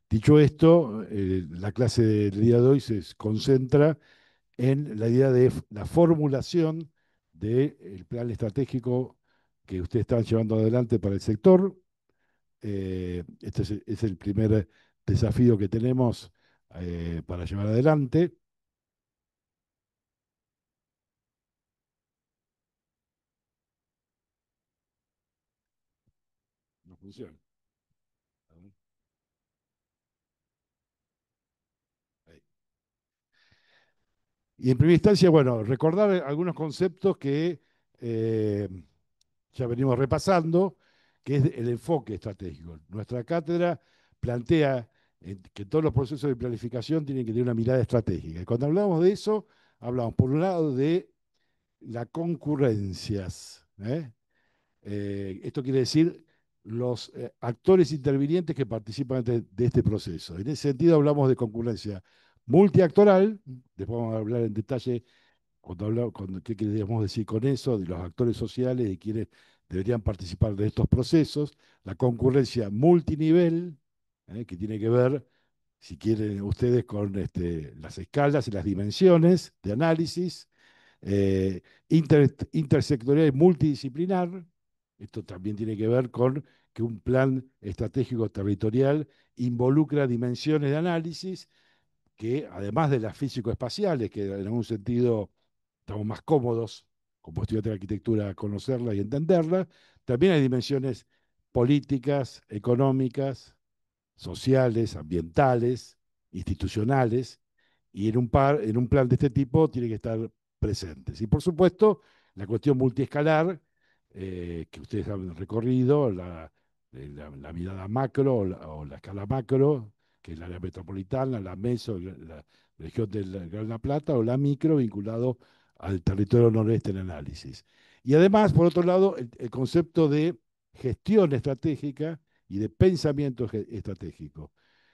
Dicho esto, la clase del día de hoy se concentra en la idea de la formulación del plan estratégico que ustedes están llevando adelante para el sector. Este es el primer desafío que tenemos para llevar adelante. No funciona. Ahí. Y en primera instancia, bueno, recordar algunos conceptos que eh, ya venimos repasando, que es el enfoque estratégico. Nuestra cátedra plantea que todos los procesos de planificación tienen que tener una mirada estratégica. Y cuando hablamos de eso, hablamos por un lado de las concurrencias. Esto quiere decir los actores intervinientes que participan de este proceso. En ese sentido hablamos de concurrencia multiactoral, después vamos a hablar en detalle qué queríamos decir con eso, de los actores sociales y quienes deberían participar de estos procesos, la concurrencia multinivel, que tiene que ver, si quieren ustedes, con las escalas y las dimensiones de análisis, intersectorial y multidisciplinar. Esto también tiene que ver con que un plan estratégico territorial involucra dimensiones de análisis que, además de las físico-espaciales, que en algún sentido estamos más cómodos como estudiantes de arquitectura a conocerla y entenderla, también hay dimensiones políticas, económicas, sociales, ambientales, institucionales, y en un plan de este tipo tiene que estar presentes. Y por supuesto, la cuestión multiescalar, que ustedes han recorrido, la mirada macro o la escala macro, que es la área metropolitana, la meso, la región del Gran La Plata, o la micro, vinculado al territorio noreste en análisis. Y además, por otro lado, el concepto de gestión estratégica y de pensamiento estratégico,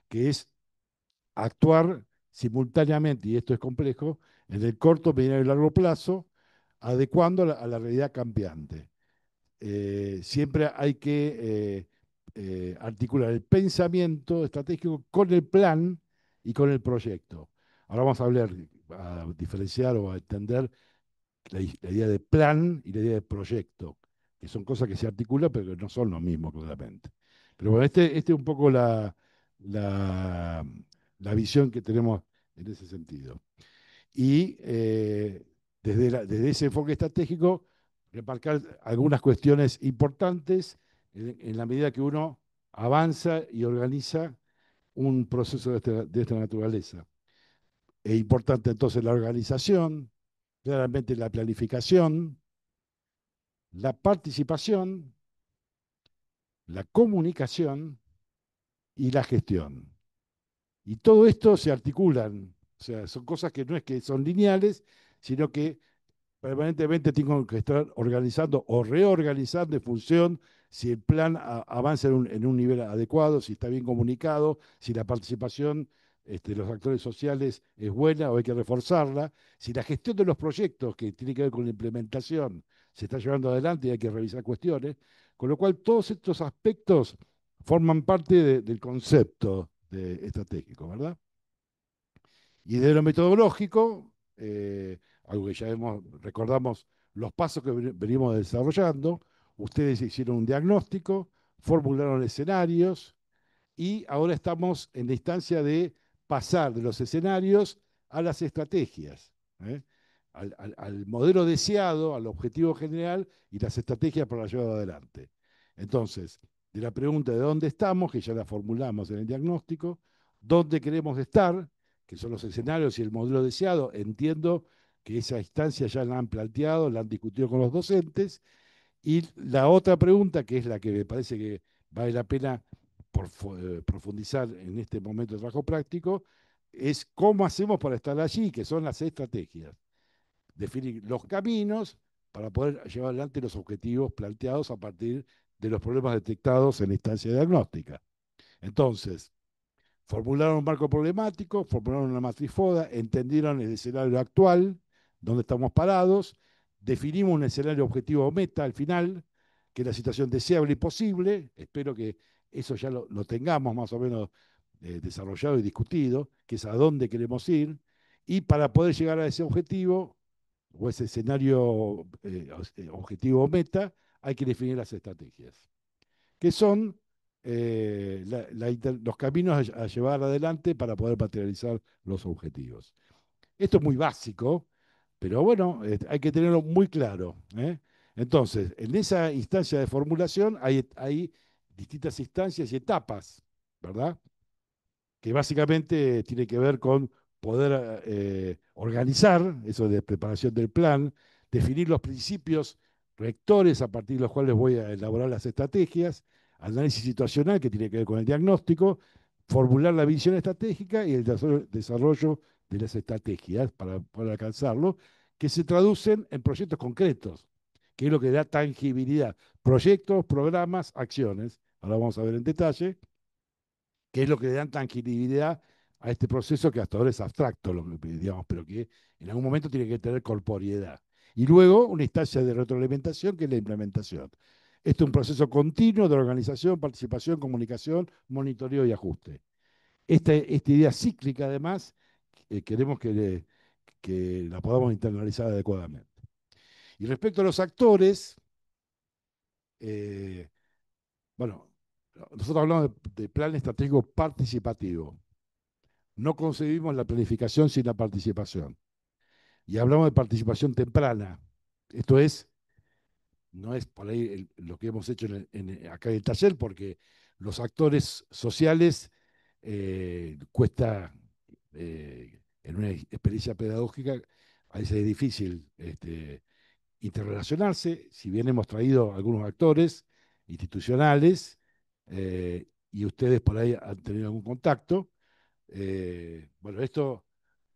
que es actuar simultáneamente, y esto es complejo, en el corto, mediano y largo plazo, adecuando a la realidad cambiante. Siempre hay que articular el pensamiento estratégico con el plan y con el proyecto. Ahora vamos a hablar, a diferenciar o a entender la idea de plan y la idea de proyecto, que son cosas que se articulan, pero que no son lo mismo, claramente. Pero bueno, este es un poco la, la visión que tenemos en ese sentido. Y desde ese enfoque estratégico, remarcar algunas cuestiones importantes en la medida que uno avanza y organiza un proceso de esta naturaleza. Es importante entonces la organización, claramente la planificación, la participación, la comunicación y la gestión. Y todo esto se articulan, o sea, son cosas que no es que son lineales, sino que permanentemente tengo que estar organizando o reorganizando en función si el plan avanza en un nivel adecuado, si está bien comunicado, si la participación de los actores sociales es buena o hay que reforzarla, si la gestión de los proyectos que tiene que ver con la implementación se está llevando adelante y hay que revisar cuestiones, con lo cual todos estos aspectos forman parte del concepto estratégico, ¿verdad? Y desde lo metodológico, algo que ya recordamos los pasos que venimos desarrollando, ustedes hicieron un diagnóstico, formularon escenarios y ahora estamos en la instancia de pasar de los escenarios a las estrategias, ¿eh? Al modelo deseado, al objetivo general y las estrategias para llevarlo adelante. Entonces, de la pregunta de dónde estamos, que ya la formulamos en el diagnóstico, dónde queremos estar, que son los escenarios y el modelo deseado, entiendo que esa instancia ya la han planteado, la han discutido con los docentes, y la otra pregunta, que es la que me parece que vale la pena profundizar en este momento de trabajo práctico, es cómo hacemos para estar allí, que son las estrategias. Definir los caminos para poder llevar adelante los objetivos planteados a partir de los problemas detectados en la instancia diagnóstica. Entonces, formularon un marco problemático, formularon una matriz FODA, entendieron el escenario actual, dónde estamos parados, definimos un escenario objetivo o meta al final, que es la situación deseable y posible. Espero que eso ya lo tengamos más o menos desarrollado y discutido, que es a dónde queremos ir, y para poder llegar a ese objetivo o ese escenario objetivo o meta, hay que definir las estrategias, que son los caminos a llevar adelante para poder materializar los objetivos. Esto es muy básico, pero bueno, hay que tenerlo muy claro, ¿eh? Entonces, en esa instancia de formulación hay distintas instancias y etapas, ¿verdad? Que básicamente tiene que ver con poder organizar, eso de preparación del plan, definir los principios rectores a partir de los cuales voy a elaborar las estrategias, análisis situacional que tiene que ver con el diagnóstico, formular la visión estratégica y el desarrollo de las estrategias para poder alcanzarlo, que se traducen en proyectos concretos, que es lo que da tangibilidad. Proyectos, programas, acciones. Ahora vamos a ver en detalle que es lo que le dan tangibilidad a este proceso que hasta ahora es abstracto, digamos, pero que en algún momento tiene que tener corporeidad. Y luego una instancia de retroalimentación que es la implementación. Esto es un proceso continuo de organización, participación, comunicación, monitoreo y ajuste. Esta idea cíclica, además, queremos que la podamos internalizar adecuadamente. Y respecto a los actores, eh, bueno, nosotros hablamos de plan estratégico participativo. No concebimos la planificación sin la participación. Y hablamos de participación temprana. Esto es, no es por ahí lo que hemos hecho acá en el taller, porque los actores sociales cuesta, en una experiencia pedagógica, a veces es difícil interrelacionarse, si bien hemos traído algunos actores institucionales y ustedes por ahí han tenido algún contacto. Bueno, esto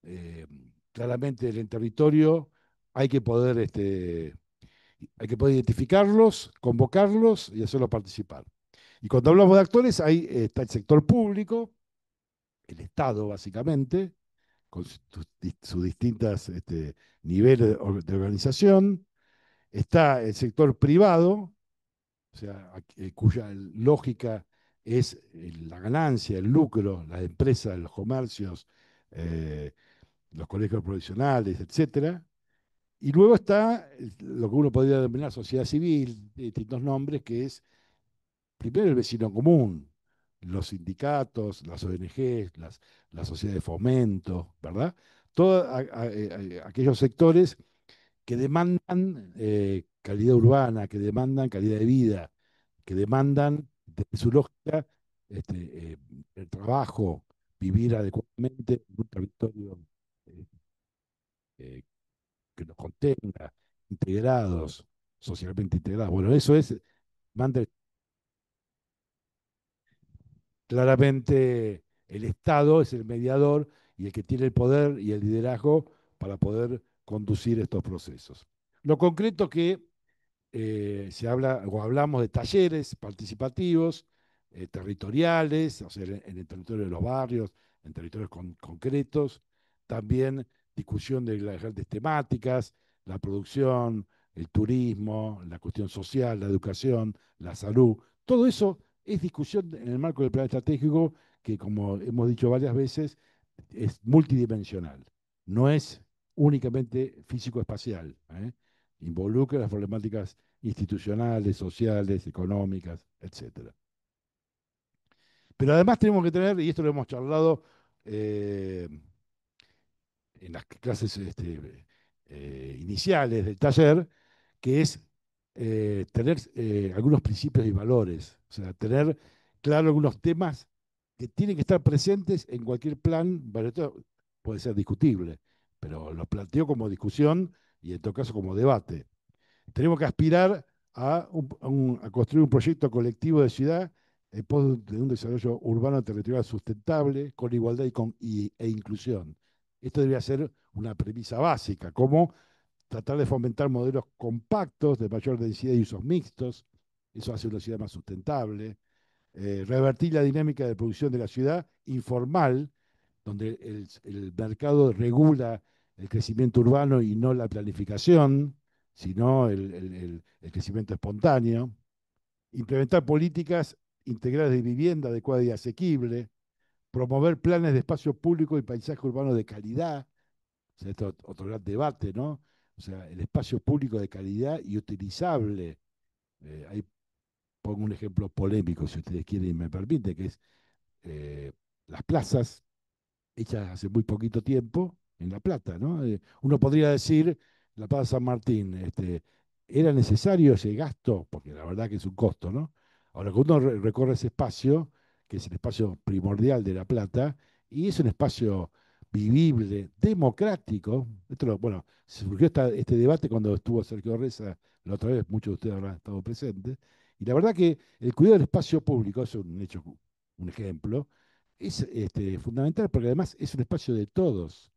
eh, claramente en el territorio hay que poder, hay que poder identificarlos, convocarlos y hacerlos participar. Y cuando hablamos de actores, ahí está el sector público, el Estado básicamente, con sus distintos niveles de organización. Está el sector privado, o sea, cuya lógica es la ganancia, el lucro, las empresas, los comercios, eh, los colegios profesionales, etcétera. Y luego está lo que uno podría denominar sociedad civil, de distintos nombres, que es primero el vecino común, los sindicatos, las ONG, las sociedades de fomento, ¿verdad? Todos aquellos sectores que demandan calidad urbana, que demandan calidad de vida, que demandan, desde su lógica, el trabajo, vivir adecuadamente en un territorio eh, eh, que nos contenga, integrados, socialmente integrados. Bueno, eso es, manda claramente el Estado es el mediador y el que tiene el poder y el liderazgo para poder conducir estos procesos. Lo concreto que se habla o hablamos de talleres participativos, territoriales, o sea, en el territorio de los barrios, en territorios concretos, también discusión de las diferentes temáticas, la producción, el turismo, la cuestión social, la educación, la salud, todo eso es discusión en el marco del plan estratégico que, como hemos dicho varias veces, es multidimensional, no es únicamente físico-espacial, ¿eh? Involucra las problemáticas institucionales, sociales, económicas, etcétera. Pero además tenemos que tener, y esto lo hemos charlado eh, en las clases iniciales del taller, que es tener algunos principios y valores, o sea, tener claro algunos temas que tienen que estar presentes en cualquier plan. Bueno, esto puede ser discutible, pero los planteo como discusión y en todo caso como debate. Tenemos que aspirar a construir un proyecto colectivo de ciudad en pos de un desarrollo urbano territorial sustentable, con igualdad e inclusión. Esto debería ser una premisa básica, como tratar de fomentar modelos compactos de mayor densidad y usos mixtos, eso hace una ciudad más sustentable, revertir la dinámica de producción de la ciudad informal, donde el mercado regula el crecimiento urbano y no la planificación, sino el crecimiento espontáneo, implementar políticas integrales de vivienda adecuada y asequible, promover planes de espacio público y paisaje urbano de calidad. O sea, esto es otro gran debate, ¿no? O sea, el espacio público de calidad y utilizable. Ahí pongo un ejemplo polémico, si ustedes quieren y me permiten, que es eh, las plazas hechas hace muy poquito tiempo en La Plata, ¿no? Uno podría decir, la Plaza San Martín, ¿era necesario ese gasto? Porque la verdad que es un costo, ¿no? Ahora, cuando uno recorre ese espacio, que es el espacio primordial de La Plata, y es un espacio vivible, democrático. Bueno, surgió este debate cuando estuvo Sergio Reza la otra vez, muchos de ustedes habrán estado presentes, y la verdad que el cuidado del espacio público es un hecho, un ejemplo, es fundamental porque además es un espacio de todos,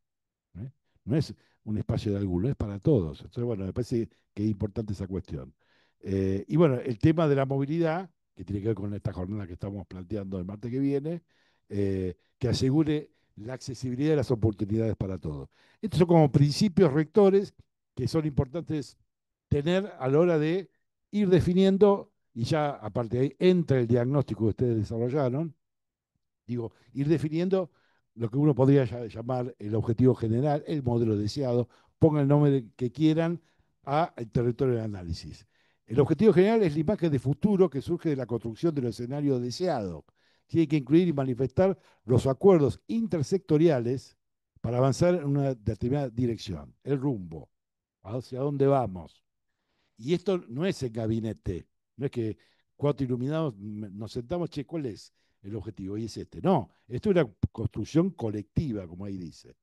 ¿eh? No es un espacio de alguno, es para todos. Entonces, bueno, me parece que es importante esa cuestión. Y bueno, el tema de la movilidad, que tiene que ver con esta jornada que estamos planteando el martes que viene, que asegure la accesibilidad de las oportunidades para todos. Estos son como principios rectores que son importantes tener a la hora de ir definiendo, y ya aparte de ahí entra el diagnóstico que ustedes desarrollaron, digo, ir definiendo lo que uno podría llamar el objetivo general, el modelo deseado, pongan el nombre que quieran al territorio de análisis. El objetivo general es la imagen de futuro que surge de la construcción del escenario deseado. Tiene que incluir y manifestar los acuerdos intersectoriales para avanzar en una determinada dirección, el rumbo, hacia dónde vamos. Y esto no es el gabinete, no es que cuatro iluminados nos sentamos, che, ¿cuál es el objetivo? Y es este. No, esto es una construcción colectiva, como ahí dice.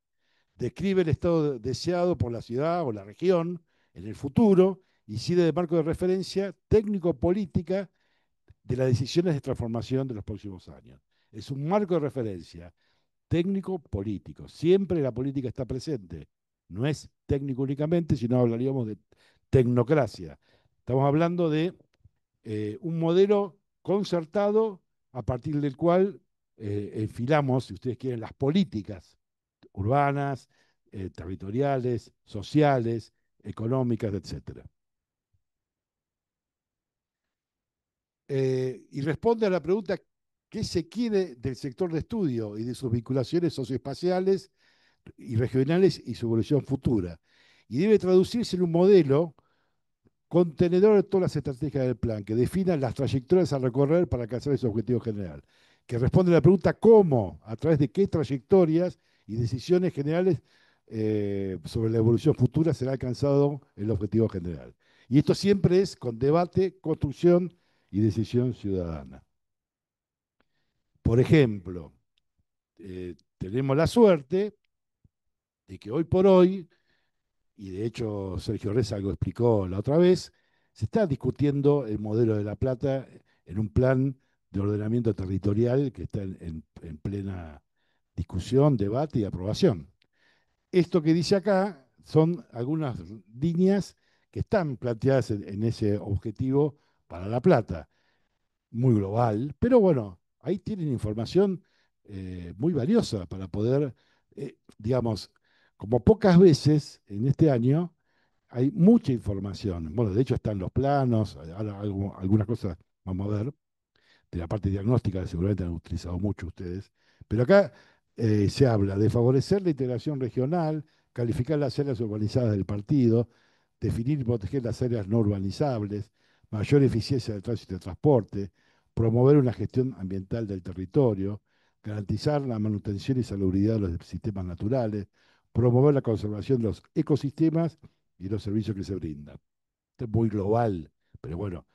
Describe el estado deseado por la ciudad o la región en el futuro y sirve de marco de referencia técnico-política de las decisiones de transformación de los próximos años. Es un marco de referencia técnico-político. Siempre la política está presente. No es técnico únicamente, sino hablaríamos de tecnocracia. Estamos hablando de un modelo concertado a partir del cual enfilamos, si ustedes quieren, las políticas urbanas, territoriales, sociales, económicas, etcétera. Y responde a la pregunta, ¿qué se quiere del sector de estudio y de sus vinculaciones socioespaciales y regionales y su evolución futura? Y debe traducirse en un modelo contenedor de todas las estrategias del plan, que definan las trayectorias a recorrer para alcanzar ese objetivo general, que responde a la pregunta cómo, a través de qué trayectorias y decisiones generales sobre la evolución futura será alcanzado el objetivo general. Y esto siempre es con debate, construcción y decisión ciudadana. Por ejemplo, tenemos la suerte de que hoy por hoy, y de hecho Sergio Reza lo explicó la otra vez, se está discutiendo el modelo de La Plata en un plan de ordenamiento territorial que está en plena discusión, debate y aprobación. Esto que dice acá son algunas líneas que están planteadas en ese objetivo para La Plata muy global, pero bueno, ahí tienen información muy valiosa para poder, digamos, como pocas veces en este año, hay mucha información. Bueno, de hecho están los planos, ahora algunas cosas vamos a ver, de la parte diagnóstica, que seguramente han utilizado mucho ustedes, pero acá se habla de favorecer la integración regional, calificar las áreas urbanizadas del partido, definir y proteger las áreas no urbanizables, mayor eficiencia del tránsito y del transporte, promover una gestión ambiental del territorio, garantizar la manutención y salubridad de los sistemas naturales, promover la conservación de los ecosistemas y los servicios que se brindan. Esto es muy global, pero bueno,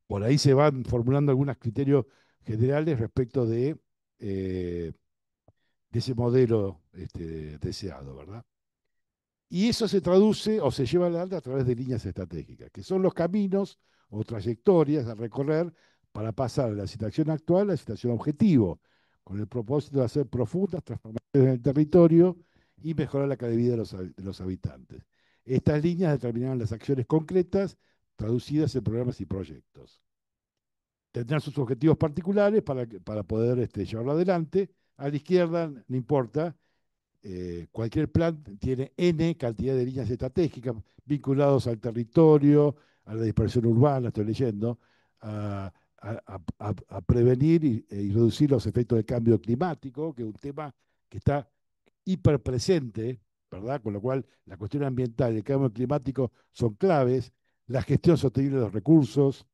por ahí se van formulando algunos criterios generales respecto eh, de ese modelo deseado, ¿verdad? Y eso se traduce o se lleva adelante a través de líneas estratégicas, que son los caminos o trayectorias a recorrer para pasar de la situación actual a la situación objetivo, con el propósito de hacer profundas transformaciones en el territorio y mejorar la calidad de vida de los habitantes. Estas líneas determinarán las acciones concretas traducidas en programas y proyectos. Tendrán sus objetivos particulares para poder llevarlo adelante. A la izquierda, no importa, cualquier plan tiene N cantidad de líneas estratégicas vinculados al territorio, a la dispersión urbana, estoy leyendo, a, a prevenir y reducir los efectos del cambio climático, que es un tema que está hiperpresente, ¿verdad? Con lo cual la cuestión ambiental y el cambio climático son claves, la gestión sostenible de los recursos,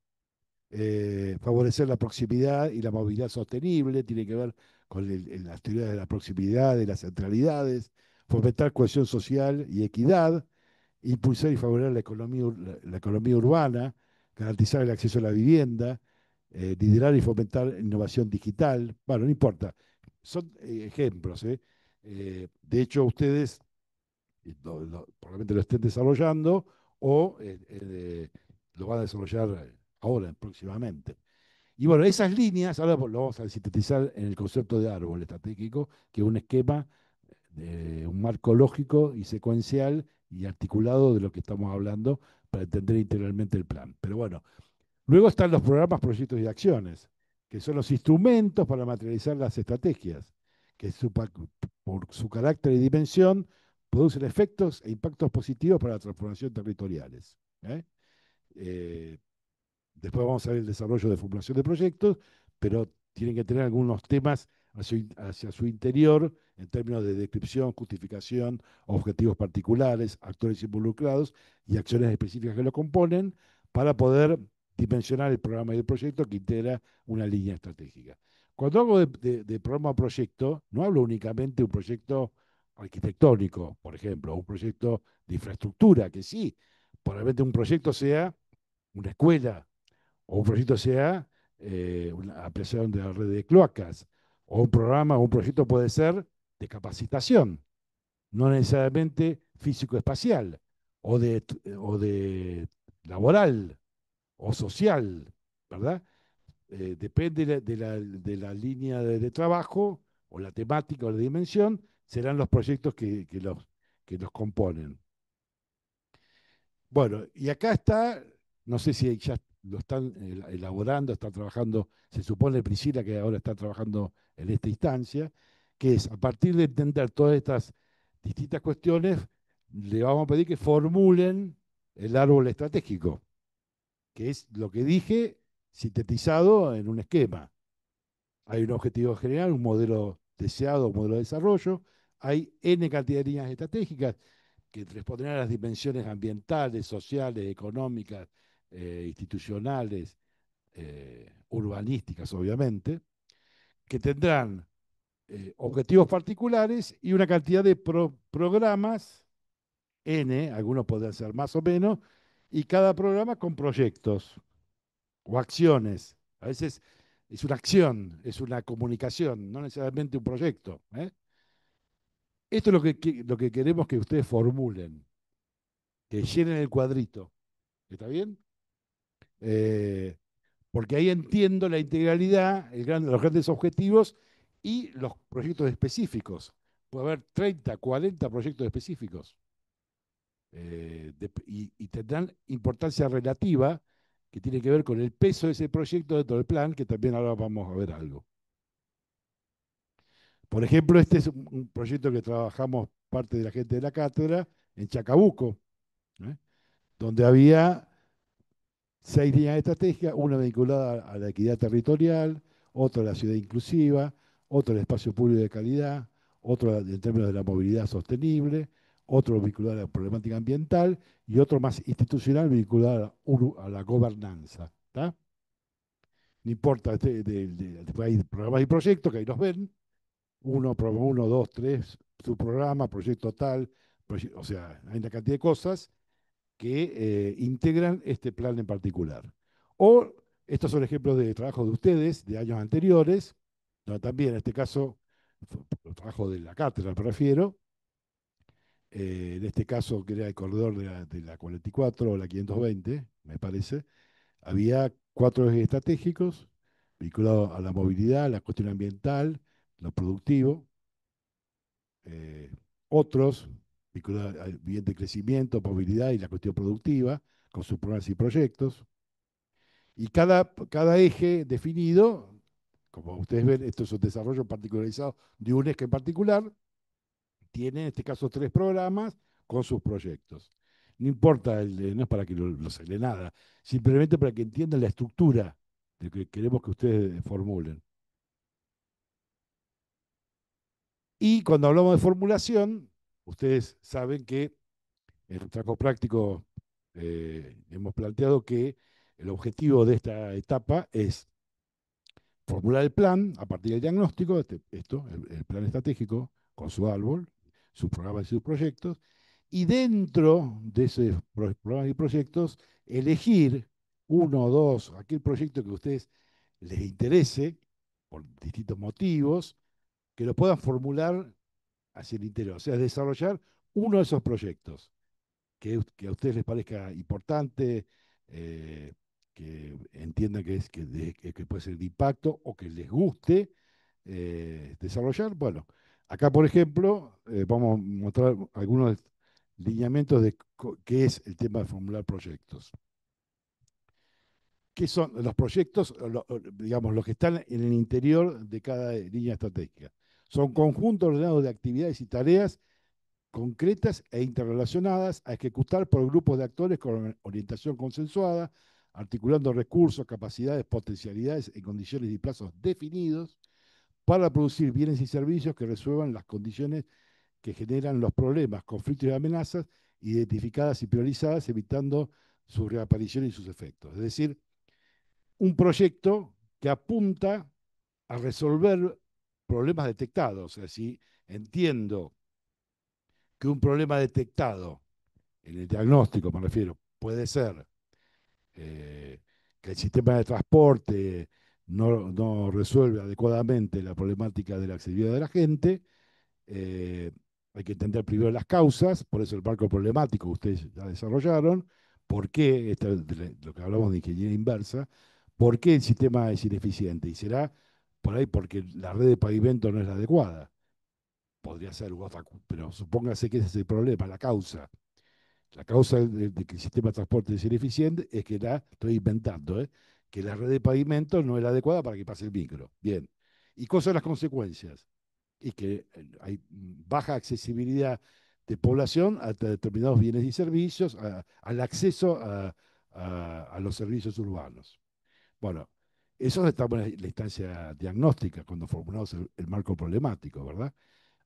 favorecer la proximidad y la movilidad sostenible, tiene que ver con las teorías de la proximidad, de las centralidades, fomentar cohesión social y equidad, impulsar y favorecer la economía urbana, garantizar el acceso a la vivienda, liderar y fomentar innovación digital. Bueno, no importa, son ejemplos. De hecho, ustedes probablemente lo estén desarrollando o lo van a desarrollar ahora, próximamente. Y bueno, esas líneas, ahora lo vamos a sintetizar en el concepto de árbol estratégico, que es un esquema, un marco lógico y secuencial y articulado de lo que estamos hablando para entender integralmente el plan. Pero bueno, luego están los programas, proyectos y acciones, que son los instrumentos para materializar las estrategias, que por su carácter y dimensión producen efectos e impactos positivos para la transformación territoriales. ¿Eh? Eh, Después vamos a ver el desarrollo de formulación de proyectos, pero tienen que tener algunos temas hacia su interior en términos de descripción, justificación, objetivos particulares, actores involucrados y acciones específicas que lo componen para poder dimensionar el programa y el proyecto que integra una línea estratégica. Cuando hablo de programa o proyecto, no hablo únicamente de un proyecto arquitectónico, por ejemplo, o un proyecto de infraestructura, que sí, probablemente un proyecto sea una escuela, o un proyecto sea una ampliación de la red de cloacas, o un programa o un proyecto puede ser de capacitación, no necesariamente físico-espacial, o de laboral, o social, ¿verdad? Depende de la línea de trabajo, o la temática, o la dimensión, serán los proyectos que los componen. Bueno, y acá está, no sé si ya lo están elaborando, están trabajando, se supone Priscila que ahora está trabajando en esta instancia, que es a partir de entender todas estas distintas cuestiones, le vamos a pedir que formulen el árbol estratégico, que es lo que dije sintetizado en un esquema. Hay un objetivo general, un modelo deseado, un modelo de desarrollo, hay N cantidad de líneas estratégicas, que responderán a las dimensiones ambientales, sociales, económicas, institucionales, urbanísticas, obviamente, que tendrán objetivos particulares y una cantidad de programas, N, algunos podrán ser más o menos, y cada programa con proyectos o acciones. A veces es una acción, es una comunicación, no necesariamente un proyecto. Esto es lo que queremos que ustedes formulen, que llenen el cuadrito. ¿Está bien? Eh, Porque ahí entiendo la integralidad, los grandes objetivos y los proyectos específicos. Puede haber 30, 40 proyectos específicos, y tendrán importancia relativa que tiene que ver con el peso de ese proyecto dentro del plan, que también ahora vamos a ver algo. Por ejemplo, este es un proyecto que trabajamos parte de la gente de la cátedra en Chacabuco, ¿eh? Donde había 6 líneas estratégicas, una vinculada a la equidad territorial, otra a la ciudad inclusiva, otra al espacio público de calidad, otro en términos de la movilidad sostenible, otro vinculado a la problemática ambiental y otro más institucional vinculado a la gobernanza. ¿Tá? No importa, después hay programas y proyectos que ahí los ven, programa 1, 2, 3, subprograma, proyecto tal, o sea, hay una cantidad de cosas que integran este plan en particular. O estos son ejemplos de trabajo de ustedes de años anteriores, donde también en este caso, el trabajo de la cátedra me refiero, en este caso que era el corredor de la 44 o la 520, me parece, había 4 ejes estratégicos vinculados a la movilidad, la cuestión ambiental, lo productivo, eh, otros vinculados al bien de crecimiento, movilidad y la cuestión productiva, con sus programas y proyectos. Y cada eje definido, como ustedes ven, esto es un desarrollo particularizado de un eje en particular, tiene en este caso 3 programas con sus proyectos. No importa, no es para que lo se nada, simplemente para que entiendan la estructura, de que queremos que ustedes formulen. Y cuando hablamos de formulación, ustedes saben que en el trabajo práctico hemos planteado que el objetivo de esta etapa es formular el plan a partir del diagnóstico, el plan estratégico, con su árbol, sus programas y sus proyectos, y dentro de esos programas y proyectos, elegir uno o dos, aquel proyecto que a ustedes les interese, por distintos motivos, que lo puedan formular hacia el interior, o sea, desarrollar uno de esos proyectos que a ustedes les parezca importante, eh, que entiendan que puede ser de impacto o que les guste desarrollar. Bueno, acá, por ejemplo, vamos a mostrar algunos lineamientos de qué es el tema de formular proyectos. ¿Qué son los proyectos, digamos, los que están en el interior de cada línea estratégica? Son conjuntos ordenados de actividades y tareas concretas e interrelacionadas a ejecutar por grupos de actores con orientación consensuada, articulando recursos, capacidades, potencialidades en condiciones y plazos definidos para producir bienes y servicios que resuelvan las condiciones que generan los problemas, conflictos y amenazas, identificadas y priorizadas, evitando su reaparición y sus efectos. Es decir, un proyecto que apunta a resolver problemas detectados. O sea, si entiendo que un problema detectado en el diagnóstico, me refiero, puede ser que el sistema de transporte no resuelve adecuadamente la problemática de la accesibilidad de la gente. eh, Hay que entender primero las causas, por eso el marco problemático que ustedes ya desarrollaron, por qué, lo que hablamos de ingeniería inversa, por qué el sistema es ineficiente. Y será por ahí porque la red de pavimento no es la adecuada. Podría ser otra, pero supóngase que ese es el problema, la causa. La causa de que el sistema de transporte es ineficiente es que estoy inventando, que la red de pavimento no es la adecuada para que pase el micro. Bien. ¿Y cuáles son las consecuencias? Y que hay baja accesibilidad de población a determinados bienes y servicios, al acceso a los servicios urbanos. Bueno, eso estamos en la instancia diagnóstica, cuando formulamos el marco problemático, ¿verdad?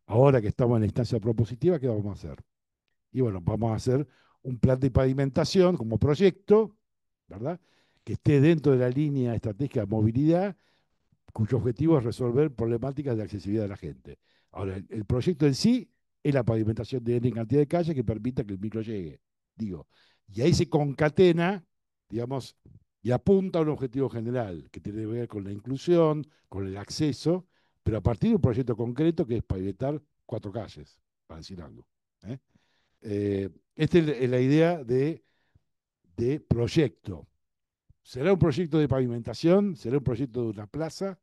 Ahora que estamos en la instancia propositiva, ¿qué vamos a hacer? Y bueno, vamos a hacer un plan de pavimentación como proyecto, ¿verdad? Que esté dentro de la línea estratégica de movilidad, cuyo objetivo es resolver problemáticas de accesibilidad de la gente. Ahora, el proyecto en sí es la pavimentación de N cantidad de calles que permita que el micro llegue. Digo, y ahí se concatena, digamos, y apunta a un objetivo general que tiene que ver con la inclusión, con el acceso, pero a partir de un proyecto concreto que es pavimentar 4 calles, para decir algo. ¿eh? Esta es la idea de proyecto. ¿Será un proyecto de pavimentación? ¿Será un proyecto de una plaza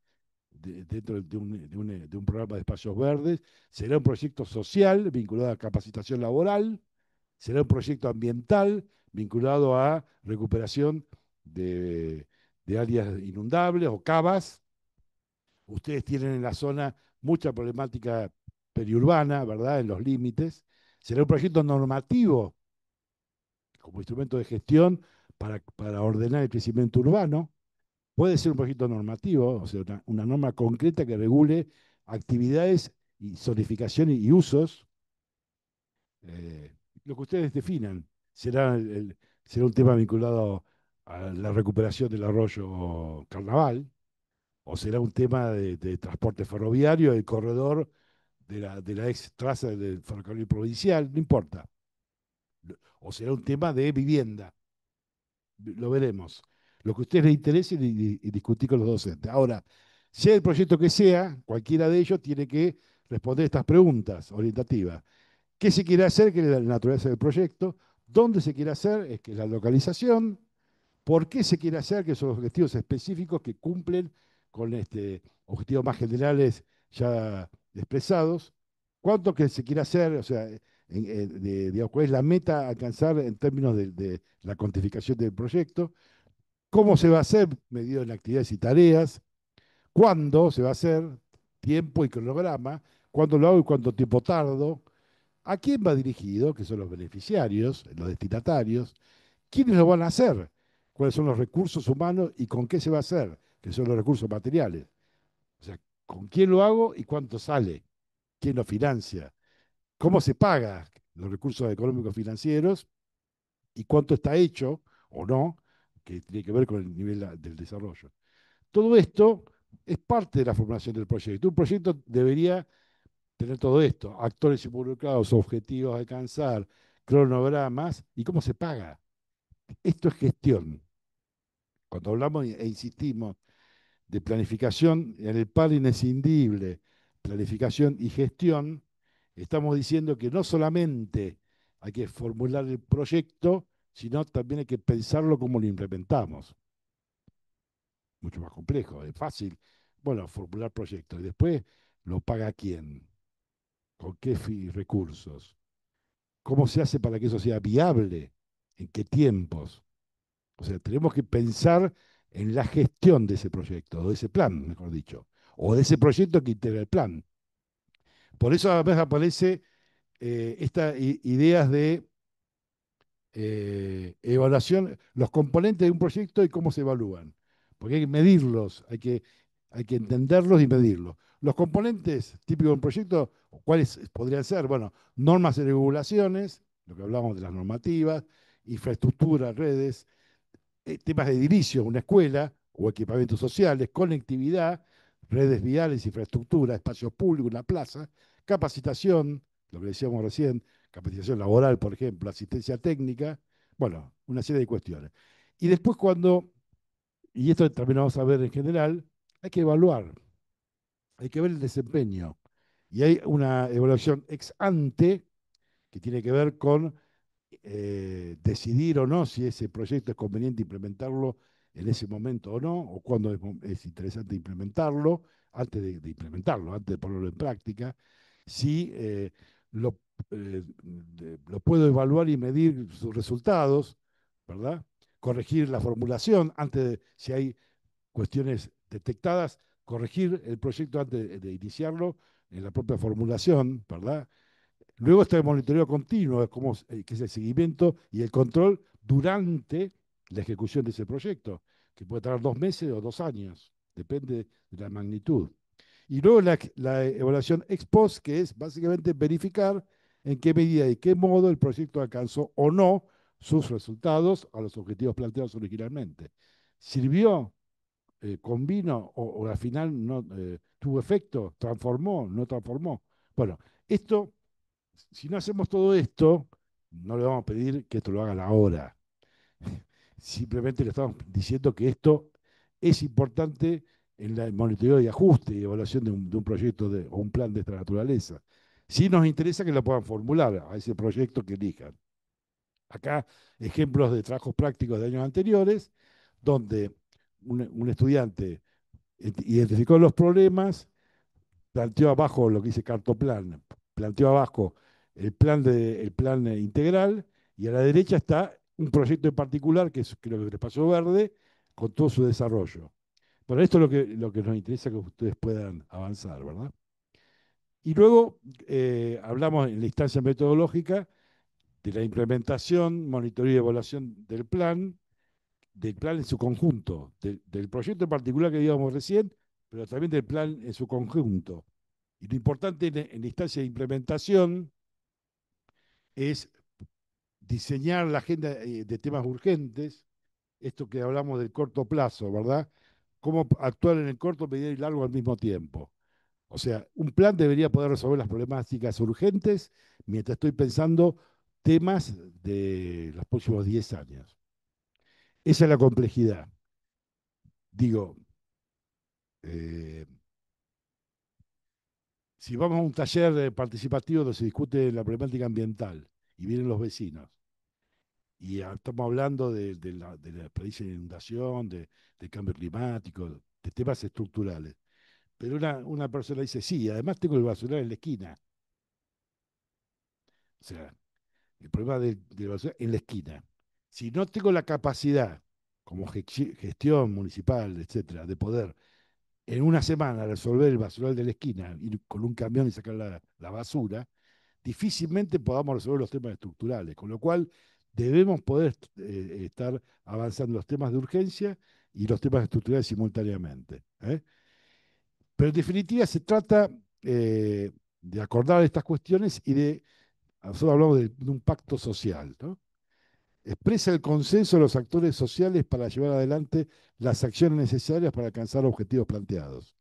dentro de un programa de espacios verdes? ¿Será un proyecto social vinculado a capacitación laboral? ¿Será un proyecto ambiental vinculado a recuperación de, de áreas inundables o cavas? Ustedes tienen en la zona mucha problemática periurbana, ¿verdad? En los límites. ¿Será un proyecto normativo como instrumento de gestión para ordenar el crecimiento urbano? Puede ser un proyecto normativo, o sea, una norma concreta que regule actividades y zonificación y usos, lo que ustedes definan. Será un tema vinculado a la recuperación del arroyo Carnaval, o será un tema de transporte ferroviario, el corredor de la ex traza del ferrocarril provincial, no importa. O será un tema de vivienda, lo veremos. Lo que a ustedes les interese y discutir con los docentes. Ahora, sea el proyecto que sea, cualquiera de ellos tiene que responder estas preguntas orientativas. ¿Qué se quiere hacer? ¿Qué es la naturaleza del proyecto? ¿Dónde se quiere hacer? Es que es la localización. ¿Por qué se quiere hacer? Que son los objetivos específicos que cumplen con objetivos más generales ya expresados. ¿Cuánto que se quiere hacer? O sea, digamos, ¿cuál es la meta a alcanzar en términos de la cuantificación del proyecto? ¿Cómo se va a hacer? Medido en actividades y tareas. ¿Cuándo se va a hacer? Tiempo y cronograma. ¿Cuándo lo hago y cuánto tiempo tardo? ¿A quién va dirigido? Que son los beneficiarios, los destinatarios. ¿Quiénes lo van a hacer? cuáles son los recursos humanos y con qué se va a hacer, que son los recursos materiales. O sea, con quién lo hago y cuánto sale, quién lo financia, cómo se paga los recursos económicos financieros y cuánto está hecho o no, que tiene que ver con el nivel del desarrollo. Todo esto es parte de la formulación del proyecto. Un proyecto debería tener todo esto, actores involucrados, objetivos a alcanzar, cronogramas y cómo se paga. Esto es gestión. Cuando hablamos e insistimos de planificación en el par inescindible, planificación y gestión, estamos diciendo que no solamente hay que formular el proyecto, sino también hay que pensarlo cómo lo implementamos. Mucho más complejo, es fácil. Bueno, formular proyectos y después lo paga quién, con qué recursos, cómo se hace para que eso sea viable, en qué tiempos. O sea, tenemos que pensar en la gestión de ese proyecto, o de ese plan, mejor dicho, o de ese proyecto que integra el plan. Por eso a veces aparece estas ideas de evaluación, los componentes de un proyecto y cómo se evalúan. Porque hay que medirlos, hay que entenderlos y medirlos. Los componentes típicos de un proyecto, ¿cuáles podrían ser? Bueno, normas y regulaciones, lo que hablamos de las normativas, infraestructura, redes, temas de edilicio, una escuela o equipamientos sociales, conectividad, redes viales, infraestructura, espacios públicos, una plaza, capacitación, lo que decíamos recién, capacitación laboral, por ejemplo, asistencia técnica, bueno, una serie de cuestiones. Y después y esto también lo vamos a ver en general, hay que evaluar, hay que ver el desempeño. Y hay una evaluación ex ante que tiene que ver con decidir o no si ese proyecto es conveniente implementarlo en ese momento o no, o cuándo es interesante implementarlo, de implementarlo, antes de ponerlo en práctica, si lo, lo puedo evaluar y medir sus resultados, ¿verdad? Corregir la formulación antes de, si hay cuestiones detectadas, corregir el proyecto antes de iniciarlo en la propia formulación, ¿verdad? Luego está el monitoreo continuo, que es el seguimiento y el control durante la ejecución de ese proyecto, que puede tardar 2 meses o 2 años, depende de la magnitud. Y luego la evaluación ex post, que es básicamente verificar en qué medida y qué modo el proyecto alcanzó o no sus resultados a los objetivos planteados originalmente. ¿Sirvió? ¿Convino? O al final no tuvo efecto? ¿Transformó? ¿No transformó? Bueno, esto si no hacemos todo esto, no le vamos a pedir que esto lo hagan ahora. Simplemente le estamos diciendo que esto es importante en el monitoreo y ajuste y evaluación de un proyecto o un plan de esta naturaleza. Sí nos interesa que lo puedan formular a ese proyecto que elijan. Acá ejemplos de trabajos prácticos de años anteriores, donde un estudiante identificó los problemas, planteó abajo lo que dice cartoplan, planteó abajo el plan integral y a la derecha está un proyecto en particular, que es creo que el espacio verde, con todo su desarrollo. Bueno, esto es lo que nos interesa que ustedes puedan avanzar, ¿verdad? Y luego hablamos en la instancia metodológica de la implementación, monitoreo y evaluación del plan en su conjunto, del proyecto en particular que digamos recién, pero también del plan en su conjunto. Y lo importante en la instancia de implementación es diseñar la agenda de temas urgentes, esto que hablamos del corto plazo, ¿verdad? Cómo actuar en el corto, mediano y largo al mismo tiempo. O sea, un plan debería poder resolver las problemáticas urgentes mientras estoy pensando temas de los próximos 10 años. Esa es la complejidad. Digo, eh, si vamos a un taller participativo donde se discute la problemática ambiental y vienen los vecinos, y estamos hablando de la predicción de inundación, de cambio climático, de temas estructurales. Pero una persona dice, sí, además tengo el basural en la esquina. O sea, el problema del basural en la esquina. Si no tengo la capacidad, como gestión municipal, etcétera, de poder en una semana resolver el basural de la esquina, ir con un camión y sacar la basura, difícilmente podamos resolver los temas estructurales. Con lo cual, debemos poder estar avanzando los temas de urgencia y los temas estructurales simultáneamente. Pero en definitiva se trata de acordar estas cuestiones y nosotros hablamos de un pacto social, ¿no? Expresa el consenso de los actores sociales para llevar adelante las acciones necesarias para alcanzar los objetivos planteados.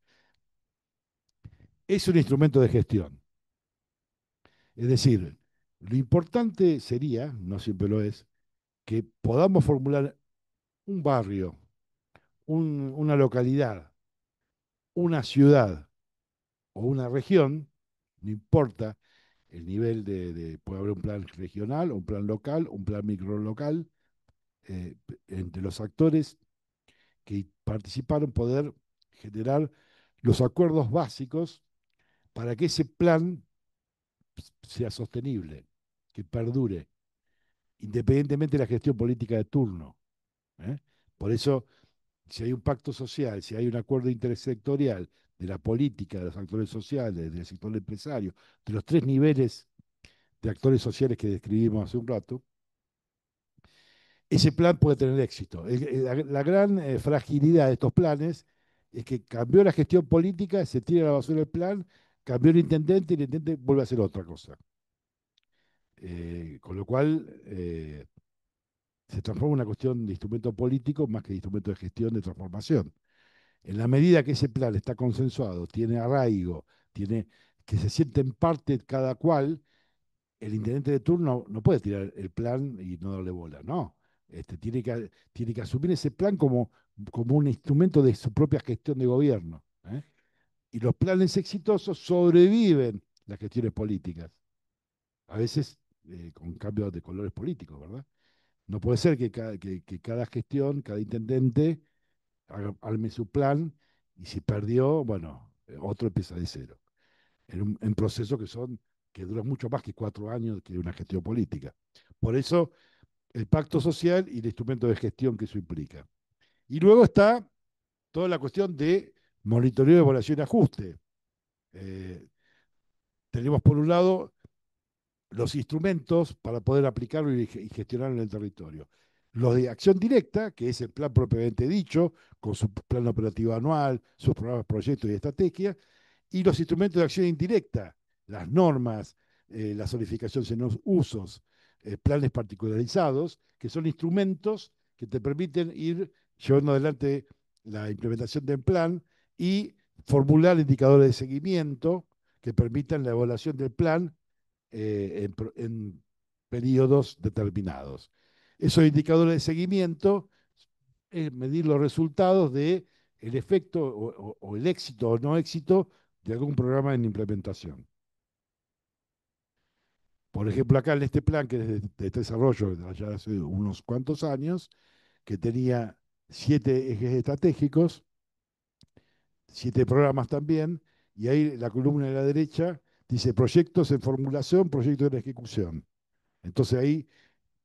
Es un instrumento de gestión. Es decir, lo importante sería, no siempre lo es, que podamos formular un barrio, una localidad, una ciudad o una región, no importa el nivel puede haber un plan regional, un plan local, un plan microlocal, entre los actores que participaron poder generar los acuerdos básicos para que ese plan sea sostenible, que perdure, independientemente de la gestión política de turno. ¿eh? Por eso, si hay un pacto social, si hay un acuerdo intersectorial de la política, de los actores sociales, del sector empresario, de los tres niveles de actores sociales que describimos hace un rato, ese plan puede tener éxito. La gran fragilidad de estos planes es que cambió la gestión política, se tira a la basura el plan, cambió el intendente y el intendente vuelve a hacer otra cosa. Con lo cual se transforma en una cuestión de instrumento político más que de instrumento de gestión de transformación. En la medida que ese plan está consensuado, tiene arraigo, tiene que se siente en parte cada cual, el intendente de turno no puede tirar el plan y no darle bola, no. Tiene que asumir ese plan como un instrumento de su propia gestión de gobierno. Y los planes exitosos sobreviven las gestiones políticas, a veces con cambios de colores políticos, ¿verdad? No puede ser que cada gestión, cada intendente arme su plan y si perdió, bueno, otro empieza de cero. En procesos que duran mucho más que 4 años que una gestión política. Por eso, el pacto social y el instrumento de gestión que eso implica. Y luego está toda la cuestión de monitoreo, evaluación y ajuste. Eh, Tenemos por un lado los instrumentos para poder aplicarlo y gestionarlo en el territorio. Los de acción directa, que es el plan propiamente dicho, con su plan operativo anual, sus programas, proyectos y estrategias, y los instrumentos de acción indirecta, las normas, la zonificación en usos, planes particularizados, que son instrumentos que te permiten ir llevando adelante la implementación del plan y formular indicadores de seguimiento que permitan la evaluación del plan en periodos determinados. Esos indicadores de seguimiento es medir los resultados de el efecto o el éxito o no éxito de algún programa en implementación. Por ejemplo, acá en este plan que es de este desarrollo allá hace unos cuantos años, que tenía 7 ejes estratégicos, 7 programas también, y ahí la columna de la derecha dice proyectos en formulación, proyectos en ejecución. Entonces ahí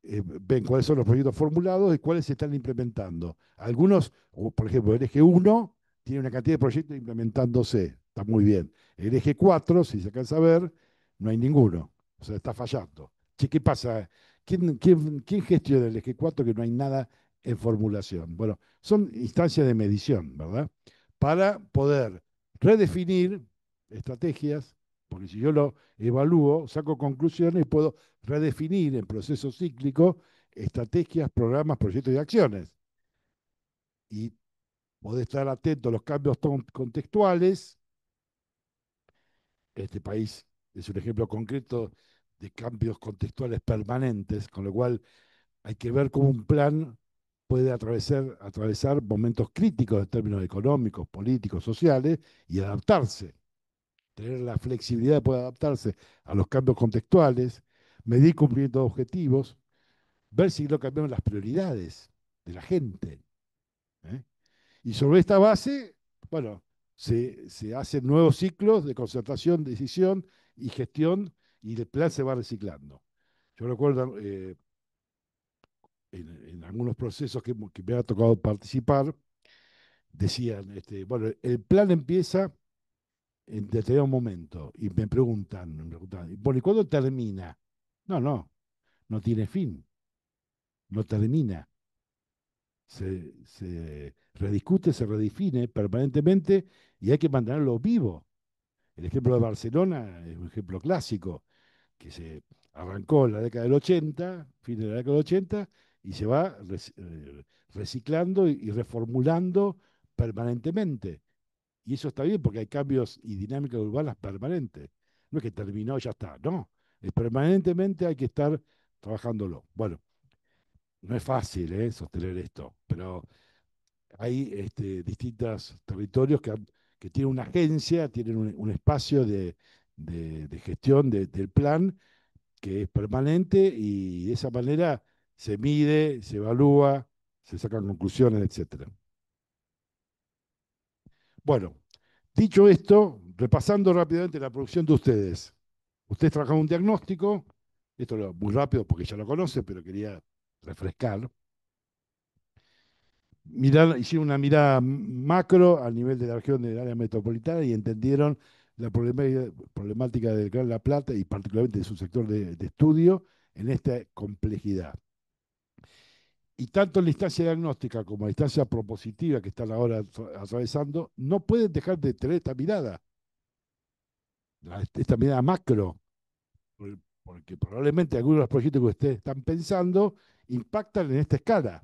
ven cuáles son los proyectos formulados y cuáles se están implementando. Algunos, por ejemplo, el eje 1 tiene una cantidad de proyectos implementándose, está muy bien. El eje 4, si se alcanza a ver, no hay ninguno, o sea, está fallando. Che, ¿qué pasa? ¿Quién gestiona el eje 4 que no hay nada en formulación? Bueno, son instancias de medición, ¿verdad? Para poder redefinir estrategias, porque si yo lo evalúo, saco conclusiones y puedo redefinir en proceso cíclico estrategias, programas, proyectos y acciones. Y poder estar atento a los cambios contextuales. Este país es un ejemplo concreto de cambios contextuales permanentes, con lo cual hay que ver cómo un plan puede atravesar momentos críticos en términos económicos, políticos, sociales y adaptarse. Tener la flexibilidad de poder adaptarse a los cambios contextuales, medir cumplimiento de objetivos, ver si no cambiaron las prioridades de la gente. ¿eh? Y sobre esta base, bueno, se hacen nuevos ciclos de concertación, decisión y gestión y el plan se va reciclando. Yo recuerdo en algunos procesos que me ha tocado participar, decían, bueno, el plan empieza en determinado momento y me preguntan, bueno, ¿y cuándo termina? No, no tiene fin. no termina. Se rediscute, se redefine permanentemente y hay que mantenerlo vivo. El ejemplo de Barcelona es un ejemplo clásico, que se arrancó en la década del 80, fin de la década del 80, y se va reciclando y reformulando permanentemente. Y eso está bien porque hay cambios y dinámicas urbanas permanentes. No es que terminó y ya está, no. Es permanentemente hay que estar trabajándolo. Bueno, no es fácil sostener esto, pero hay distintos territorios que tienen una agencia, tienen un espacio de gestión del plan que es permanente y de esa manera se mide, se evalúa, se sacan conclusiones, etcétera. Bueno, dicho esto, repasando rápidamente la producción de ustedes. Ustedes trabajan un diagnóstico, esto muy rápido porque ya lo conocen, pero quería refrescar. Hicieron una mirada macro al nivel de la región del área metropolitana y entendieron la problemática del Gran La Plata y particularmente de su sector de estudio en esta complejidad. Y tanto en la instancia diagnóstica como en la instancia propositiva que están ahora atravesando, no pueden dejar de tener esta mirada, esta mirada macro, porque probablemente algunos de los proyectos que ustedes están pensando impactan en esta escala.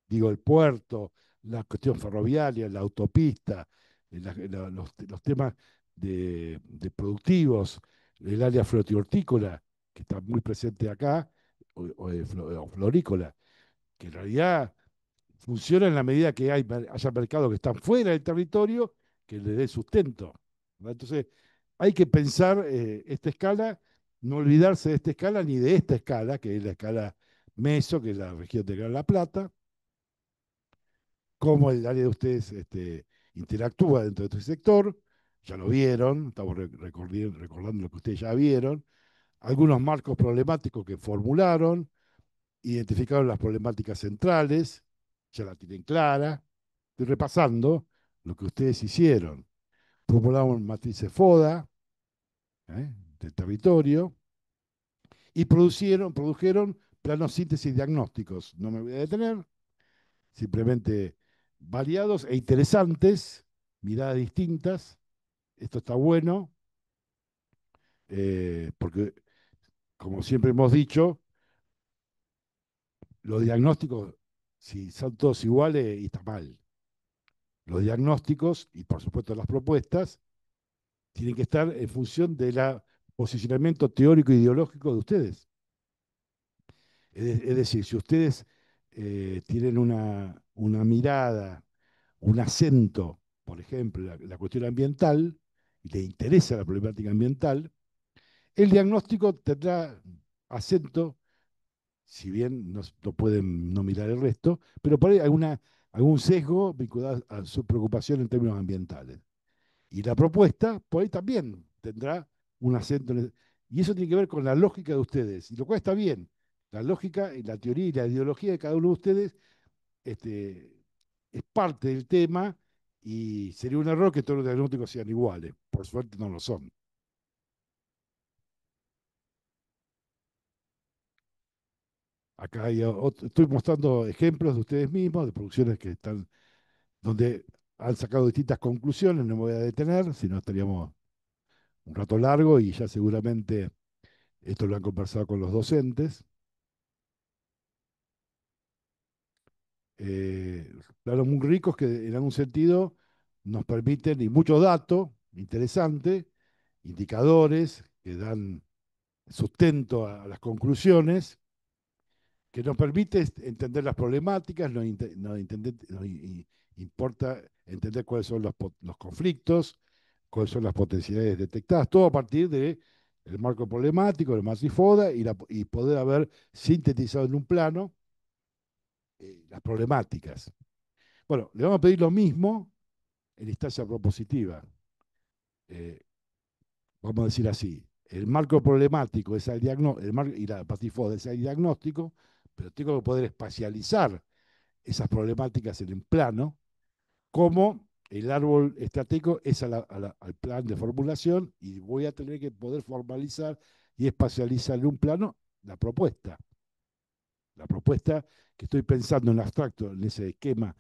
Digo, el puerto, la cuestión ferroviaria, la autopista, los temas de productivos, el área hortícola, que está muy presente acá, o florícola, que en realidad funciona en la medida que haya mercados que están fuera del territorio que le dé sustento, ¿verdad? Entonces, hay que pensar esta escala, no olvidarse de esta escala ni de esta escala, que es la escala meso, que es la región de Gran La Plata, cómo el área de ustedes interactúa dentro de este sector, ya lo vieron, estamos recordando lo que ustedes ya vieron, algunos marcos problemáticos que formularon, identificaron las problemáticas centrales, ya la tienen clara. Estoy repasando lo que ustedes hicieron. Formularon matrices FODA del territorio y produjeron planos síntesis diagnósticos. No me voy a detener, simplemente variados e interesantes, miradas distintas. Esto está bueno, porque, como siempre hemos dicho, los diagnósticos, si son todos iguales, y está mal. Los diagnósticos y, por supuesto, las propuestas tienen que estar en función del posicionamiento teórico e ideológico de ustedes. Es decir, si ustedes tienen una mirada, un acento, por ejemplo, la cuestión ambiental, y les interesa la problemática ambiental, el diagnóstico tendrá acento, si bien no pueden no mirar el resto, pero por ahí algún sesgo vinculado a su preocupación en términos ambientales. Y la propuesta, por ahí también tendrá un acento. Y eso tiene que ver con la lógica de ustedes, y lo cual está bien. La lógica y la teoría y la ideología de cada uno de ustedes este, es parte del tema y sería un error que todos los diagnósticos sean iguales. Por suerte no lo son. Acá estoy mostrando ejemplos de ustedes mismos, de producciones que están, donde han sacado distintas conclusiones, no me voy a detener, si no estaríamos un rato largo y ya seguramente esto lo han conversado con los docentes. Claro, muy ricos que en algún sentido nos permiten, y muchos datos interesantes, indicadores que dan sustento a las conclusiones, que nos permite entender las problemáticas, nos importa entender cuáles son los conflictos, cuáles son las potencialidades detectadas, todo a partir del marco problemático, el MATRIFODA, y poder haber sintetizado en un plano las problemáticas. Bueno, le vamos a pedir lo mismo en instancia propositiva. Eh, Vamos a decir así, el marco problemático es el diagnóstico, y la PATIFOD es el diagnóstico, pero tengo que poder espacializar esas problemáticas en el plano, como el árbol estratégico es al plan de formulación, y voy a tener que poder formalizar y espacializar en un plano la propuesta. La propuesta que estoy pensando en abstracto, en ese esquema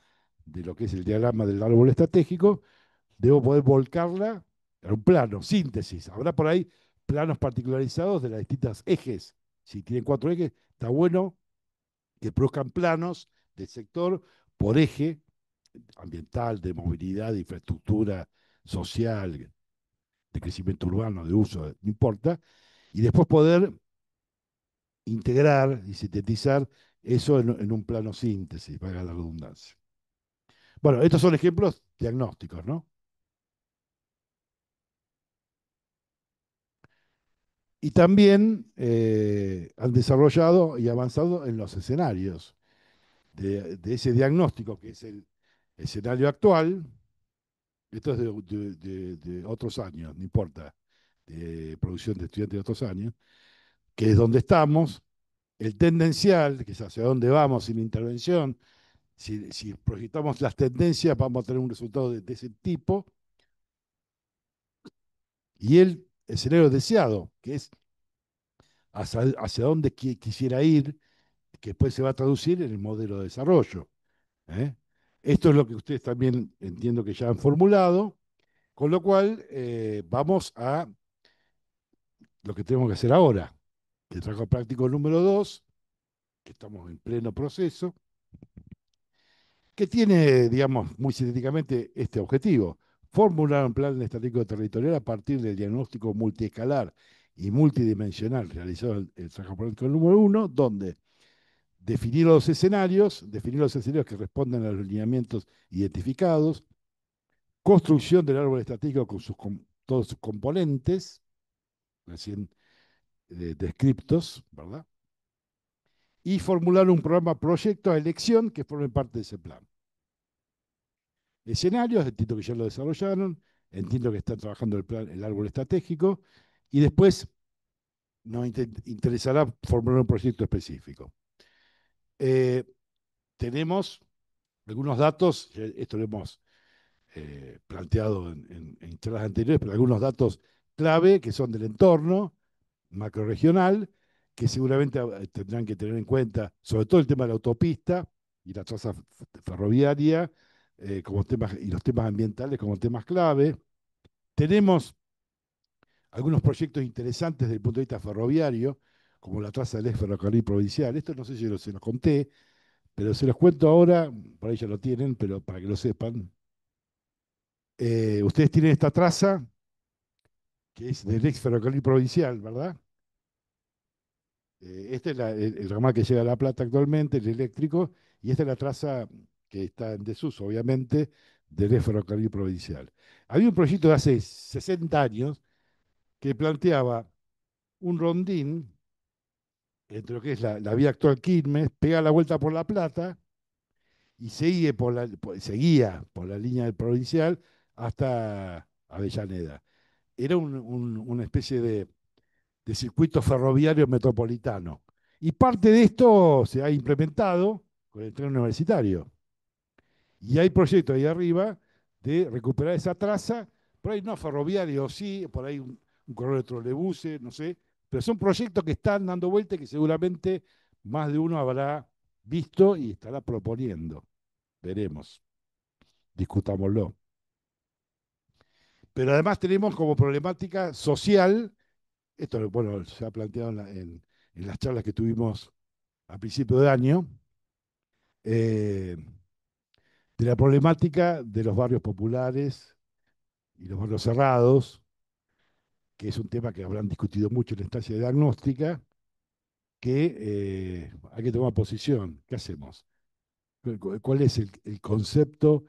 de lo que es el diagrama del árbol estratégico, debo poder volcarla a un plano, síntesis. Habrá por ahí planos particularizados de las distintas ejes. Si tienen 4 ejes, está bueno que produzcan planos del sector por eje ambiental, de movilidad, de infraestructura social, de crecimiento urbano, de uso, no importa, y después poder integrar y sintetizar eso en un plano síntesis, valga la redundancia. Bueno, estos son ejemplos diagnósticos, ¿no? Y también han desarrollado y avanzado en los escenarios de ese diagnóstico, que es el escenario actual. Esto es de otros años, no importa, de producción de estudiantes de otros años, que es donde estamos, el tendencial, que es hacia dónde vamos sin intervención. Si proyectamos las tendencias, vamos a tener un resultado de ese tipo, y el escenario deseado, que es hacia dónde quisiera ir, que después se va a traducir en el modelo de desarrollo. ¿Eh? Esto es lo que ustedes también entiendo que ya han formulado, con lo cual vamos a lo que tenemos que hacer ahora. El trabajo práctico número 2, que estamos en pleno proceso, que tiene, digamos, muy sintéticamente este objetivo: formular un plan estratégico territorial a partir del diagnóstico multiescalar y multidimensional realizado en el trabajo práctico número 1, donde definir los escenarios que responden a los lineamientos identificados, construcción del árbol estratégico con todos sus componentes, recién descriptos, ¿verdad? Y formular un programa proyecto a elección que forme parte de ese plan. Escenarios, entiendo que ya lo desarrollaron, entiendo que están trabajando el árbol estratégico, y después nos interesará formular un proyecto específico. Eh, tenemos algunos datos, esto lo hemos planteado en charlas anteriores, pero algunos datos clave que son del entorno macroregional, que seguramente tendrán que tener en cuenta, sobre todo el tema de la autopista y la traza ferroviaria, como temas, y los temas ambientales como temas clave. Tenemos algunos proyectos interesantes desde el punto de vista ferroviario, como la traza del ex ferrocarril provincial. Esto no sé si se los conté, pero se los cuento ahora, por ahí ya lo tienen, pero para que lo sepan. Ustedes tienen esta traza, que es del ex ferrocarril provincial, ¿verdad? Este es el ramal que llega a La Plata actualmente, el eléctrico, y esta es la traza que está en desuso, obviamente, del ex ferrocarril provincial. Había un proyecto de hace 60 años que planteaba un rondín entre lo que es la vía actual Quilmes, pega la vuelta por La Plata y seguía por la línea del provincial hasta Avellaneda. Era una especie de circuito ferroviario metropolitano. Y parte de esto se ha implementado con el tren universitario. Y hay proyectos ahí arriba de recuperar esa traza, por ahí no ferroviario, sí, por ahí un corredor de trolebuses, no sé, pero son proyectos que están dando vuelta y que seguramente más de uno habrá visto y estará proponiendo. Veremos, discutámoslo. Pero además tenemos como problemática social, esto bueno, se ha planteado en las charlas que tuvimos a principio de año, eh, de la problemática de los barrios populares y los barrios cerrados, que es un tema que habrán discutido mucho en la instancia diagnóstica, que hay que tomar posición. ¿Qué hacemos? ¿Cuál es el concepto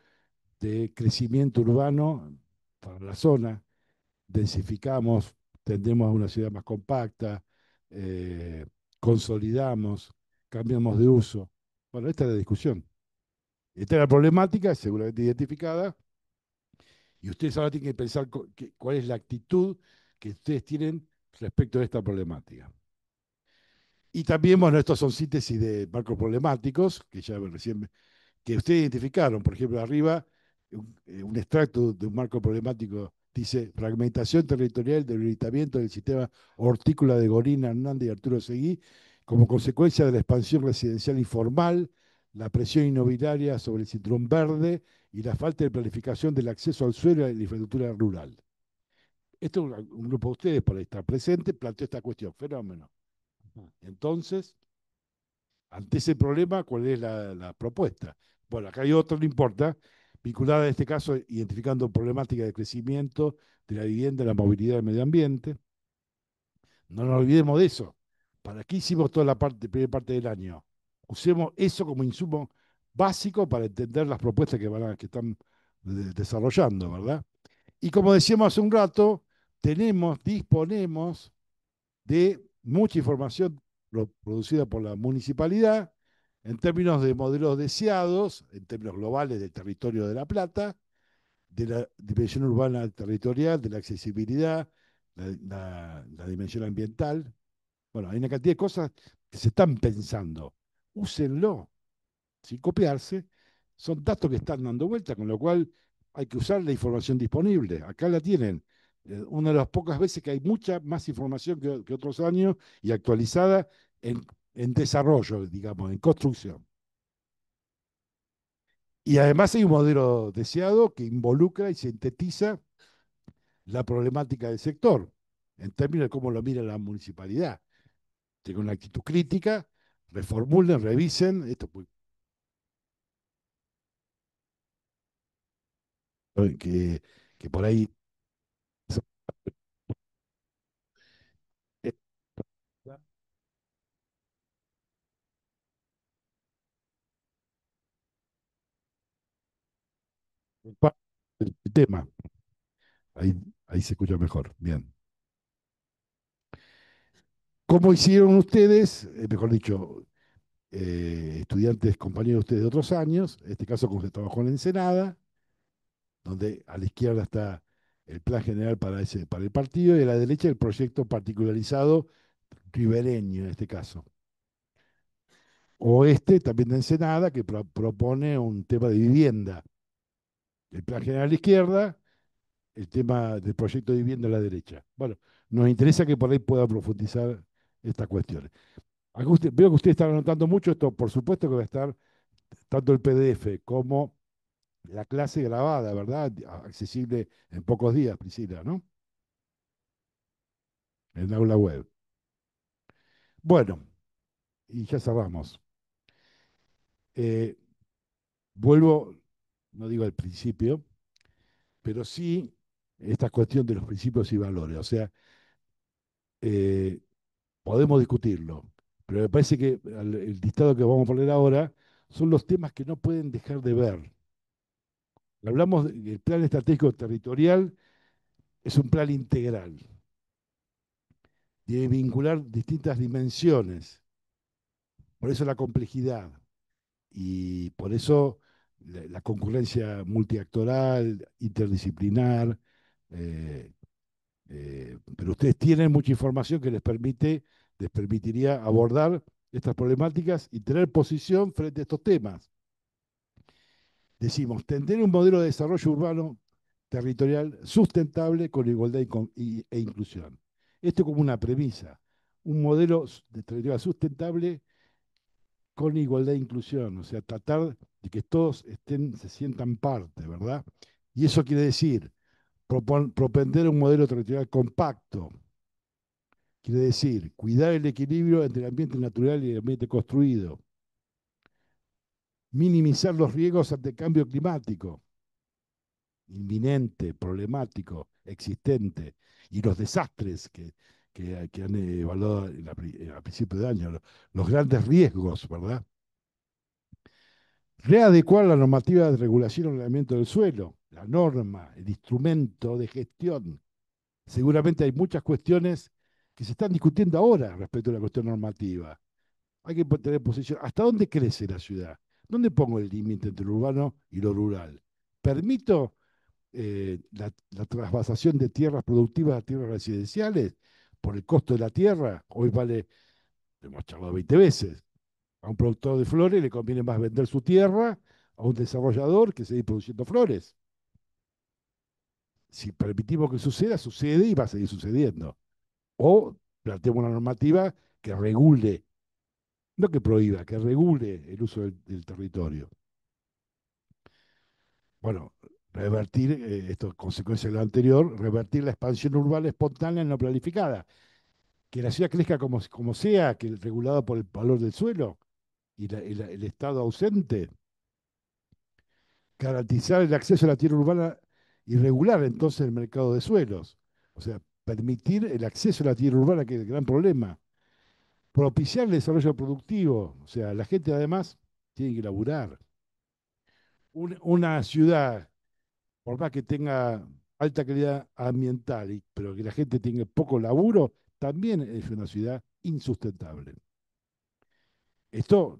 de crecimiento urbano para la zona? Densificamos, tendemos a una ciudad más compacta, eh, consolidamos, cambiamos de uso. Bueno, esta es la discusión. Esta es la problemática, seguramente identificada, y ustedes ahora tienen que pensar cuál es la actitud que ustedes tienen respecto a esta problemática. Y también, bueno, estos son síntesis de marcos problemáticos, que ya recién, que ustedes identificaron. Por ejemplo, arriba, un extracto de un marco problemático dice: fragmentación territorial, debilitamiento del sistema hortícola de Gorina, Hernández y Arturo Seguí, como consecuencia de la expansión residencial informal, la presión inmobiliaria sobre el cinturón verde y la falta de planificación del acceso al suelo y la infraestructura rural. Esto un grupo de ustedes, por estar presente, planteó esta cuestión, fenómeno. Entonces, ante ese problema, ¿cuál es la propuesta? Bueno, acá hay otro, no importa, vinculada en este caso, identificando problemáticas de crecimiento de la vivienda, la movilidad y el medio ambiente. No nos olvidemos de eso. ¿Para qué hicimos toda la primera parte del año? Usemos eso como insumo básico para entender las propuestas que están desarrollando, ¿verdad? Y como decíamos hace un rato, disponemos de mucha información producida por la municipalidad en términos de modelos deseados, en términos globales del territorio de La Plata, de la dimensión urbana territorial, de la accesibilidad, la dimensión ambiental. Bueno, hay una cantidad de cosas que se están pensando. Úsenlo sin copiarse. Son datos que están dando vuelta, con lo cual hay que usar la información disponible. Acá la tienen. Una de las pocas veces que hay mucha más información que otros años y actualizada en, en desarrollo, digamos, en construcción. Y además hay un modelo deseado que involucra y sintetiza la problemática del sector, en términos de cómo lo mira la municipalidad. Tengan una actitud crítica, reformulen, revisen, esto que, que por ahí es parte del tema. Ahí, ahí se escucha mejor. Bien. ¿Cómo hicieron ustedes, mejor dicho, estudiantes, compañeros de ustedes de otros años, en este caso como se trabajó en Ensenada, donde a la izquierda está el plan general para el partido y a la derecha el proyecto particularizado ribereño en este caso? O este, también de Ensenada, que propone un tema de vivienda. El plan general a la izquierda, el tema del proyecto de vivienda a la derecha. Bueno, nos interesa que por ahí pueda profundizar estas cuestiones. Veo que ustedes están anotando mucho esto, por supuesto que va a estar tanto el PDF como la clase grabada, ¿verdad? Accesible en pocos días, Priscila, ¿no? En el aula web. Bueno, y ya cerramos. Eh, vuelvo, no digo al principio, pero sí esta cuestión de los principios y valores. O sea, eh, podemos discutirlo, pero me parece que el listado que vamos a poner ahora son los temas que no pueden dejar de ver. Hablamos del plan estratégico territorial, es un plan integral, debe vincular distintas dimensiones, por eso la complejidad y por eso la concurrencia multiactoral, interdisciplinar, eh, pero ustedes tienen mucha información que les permitiría abordar estas problemáticas y tener posición frente a estos temas. Decimos, tener un modelo de desarrollo urbano territorial sustentable con igualdad e inclusión. Esto como una premisa, un modelo de territorial sustentable con igualdad e inclusión, o sea, tratar de que todos se sientan parte, ¿verdad? Y eso quiere decir propender un modelo territorial compacto, quiere decir cuidar el equilibrio entre el ambiente natural y el ambiente construido, minimizar los riesgos ante el cambio climático, inminente, problemático, existente, y los desastres que han evaluado a principios de año, los grandes riesgos, ¿verdad? Readecuar la normativa de regulación y ordenamiento del suelo, la norma, el instrumento de gestión. Seguramente hay muchas cuestiones que se están discutiendo ahora respecto a la cuestión normativa. Hay que tener posición. ¿Hasta dónde crece la ciudad? ¿Dónde pongo el límite entre lo urbano y lo rural? ¿Permito la trasvasación de tierras productivas a tierras residenciales por el costo de la tierra? Hoy vale, hemos charlado 20 veces, a un productor de flores le conviene más vender su tierra a un desarrollador que seguir produciendo flores. Si permitimos que suceda, sucede y va a seguir sucediendo. O planteamos una normativa que regule. no que prohíba, que regule el uso del territorio. Bueno, revertir, esto es consecuencia de lo anterior, revertir la expansión urbana espontánea no planificada. Que la ciudad crezca como sea, que regulada por el valor del suelo y el Estado ausente. Garantizar el acceso a la tierra urbana y regular entonces el mercado de suelos. O sea, permitir el acceso a la tierra urbana, que es el gran problema. Propiciar el desarrollo productivo. O sea, la gente además tiene que laburar. Una ciudad, por más que tenga alta calidad ambiental, pero que la gente tenga poco laburo, también es una ciudad insustentable. Esto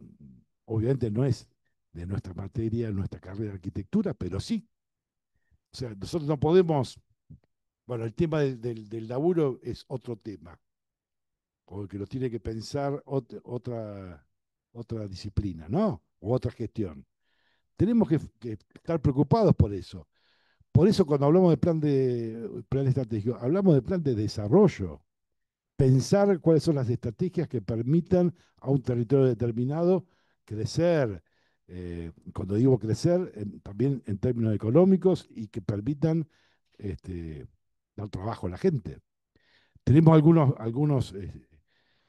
obviamente no es de nuestra materia, nuestra carrera de arquitectura, pero sí. O sea, nosotros no podemos, bueno, el tema del laburo es otro tema, o que lo tiene que pensar otra disciplina, ¿no? O otra gestión. Tenemos que estar preocupados por eso. Por eso cuando hablamos de plan estratégico, hablamos de plan de desarrollo. Pensar cuáles son las estrategias que permitan a un territorio determinado crecer, cuando digo crecer, también en términos económicos y que permitan este, dar trabajo a la gente. Tenemos algunos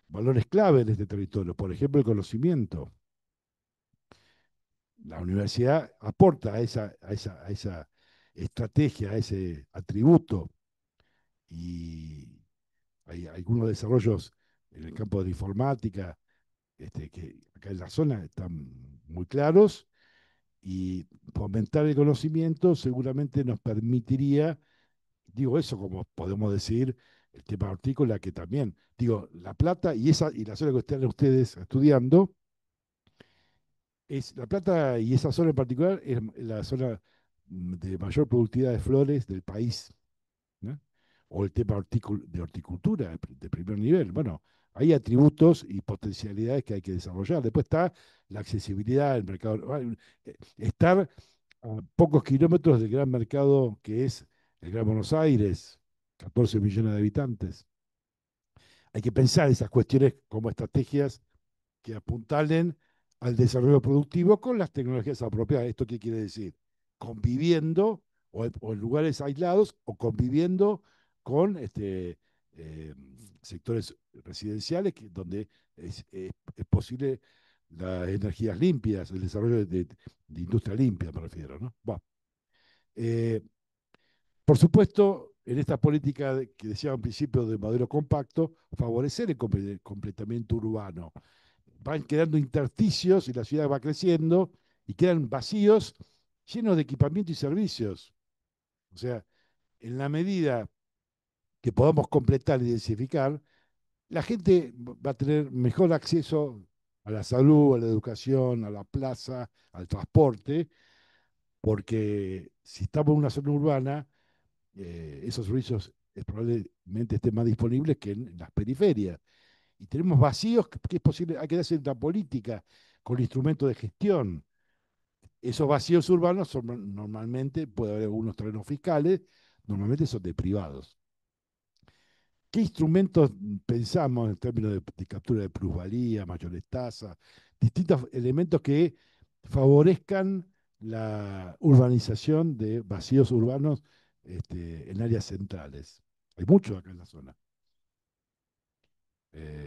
valores clave en este territorio, por ejemplo, el conocimiento. La universidad aporta a esa estrategia, a ese atributo, y hay algunos desarrollos en el campo de la informática, que acá en la zona están muy claros, y fomentar el conocimiento seguramente nos permitiría, digo eso como podemos decir, el tema hortícola, que también, digo, La Plata y la zona que están ustedes estudiando, La Plata y esa zona en particular es la zona de mayor productividad de flores del país, ¿no? O el tema de horticultura de primer nivel. Bueno, hay atributos y potencialidades que hay que desarrollar. Después está la accesibilidad, el mercado. Estar a pocos kilómetros del gran mercado que es el Gran Buenos Aires, 14 millones de habitantes. Hay que pensar esas cuestiones como estrategias que apuntalen al desarrollo productivo con las tecnologías apropiadas. ¿Esto qué quiere decir? Conviviendo o en lugares aislados o conviviendo con eh, sectores residenciales donde es posible las energías limpias, el desarrollo de industria limpia, me refiero, ¿no? Bueno, eh, por supuesto, en esta política que decía al principio de modelo compacto, favorecer el completamiento urbano. Van quedando intersticios y la ciudad va creciendo y quedan vacíos llenos de equipamiento y servicios. O sea, en la medida que podamos completar y densificar, la gente va a tener mejor acceso a la salud, a la educación, a la plaza, al transporte, porque si estamos en una zona urbana, esos servicios probablemente estén más disponibles que en las periferias. Y tenemos vacíos que es posible, hay que hacer una política con instrumentos de gestión. Esos vacíos urbanos son normalmente, puede haber algunos terrenos fiscales, normalmente son de privados. ¿Qué instrumentos pensamos en términos de captura de plusvalía, mayores tasas, distintos elementos que favorezcan la urbanización de vacíos urbanos en áreas centrales? Hay muchos acá en la zona.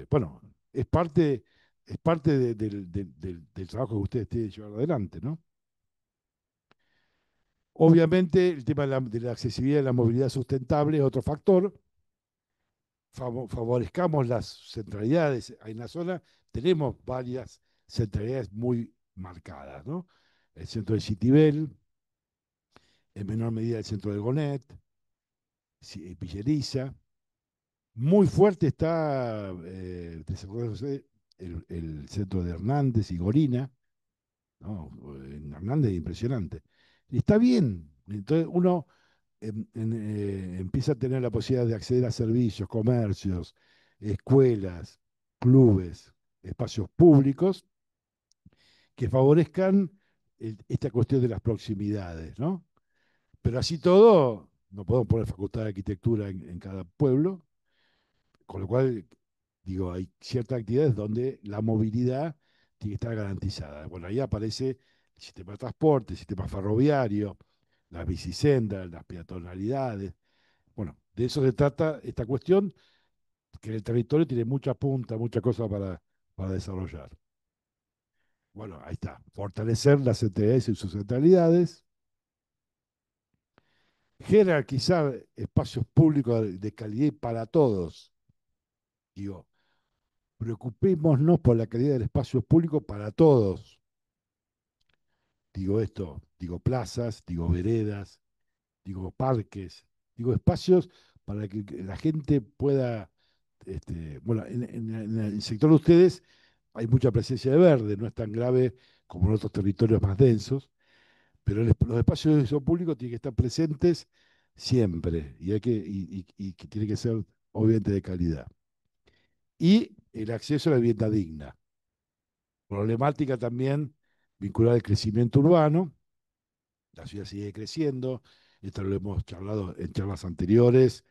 Bueno, es parte del trabajo que ustedes tienen que llevar adelante, ¿no? Obviamente, el tema de la accesibilidad y la movilidad sustentable es otro factor. Favorezcamos las centralidades. En la zona tenemos varias centralidades muy marcadas, ¿no? El centro de Citibel, en menor medida el centro de Gonet, Villa Elisa. Muy fuerte está desarrollándose el centro de Hernández y Gorina, ¿no? En Hernández es impresionante. Y está bien. Entonces uno empieza a tener la posibilidad de acceder a servicios, comercios, escuelas, clubes, espacios públicos que favorezcan esta cuestión de las proximidades, ¿no? Pero así todo, no podemos poner facultad de arquitectura en cada pueblo, con lo cual Digo, hay ciertas actividades donde la movilidad tiene que estar garantizada. Bueno, ahí aparece el sistema de transporte, el sistema ferroviario, las bicisendas, las peatonalidades. Bueno, de eso se trata esta cuestión, que el territorio tiene mucha punta, muchas cosas para desarrollar. Bueno, ahí está. Fortalecer las centralidades y sus centralidades, jerarquizar espacios públicos de calidad para todos. Digo, preocupémonos por la calidad del espacio público para todos. Digo esto, digo plazas, digo veredas, digo parques, digo espacios para que la gente pueda, bueno, en el sector de ustedes hay mucha presencia de verde, no es tan grave como en otros territorios más densos, pero los espacios de uso público tienen que estar presentes siempre y que tiene que ser obviamente de calidad. Y el acceso a la vivienda digna. Problemática también vinculada al crecimiento urbano. La ciudad sigue creciendo, esto lo hemos charlado en charlas anteriores,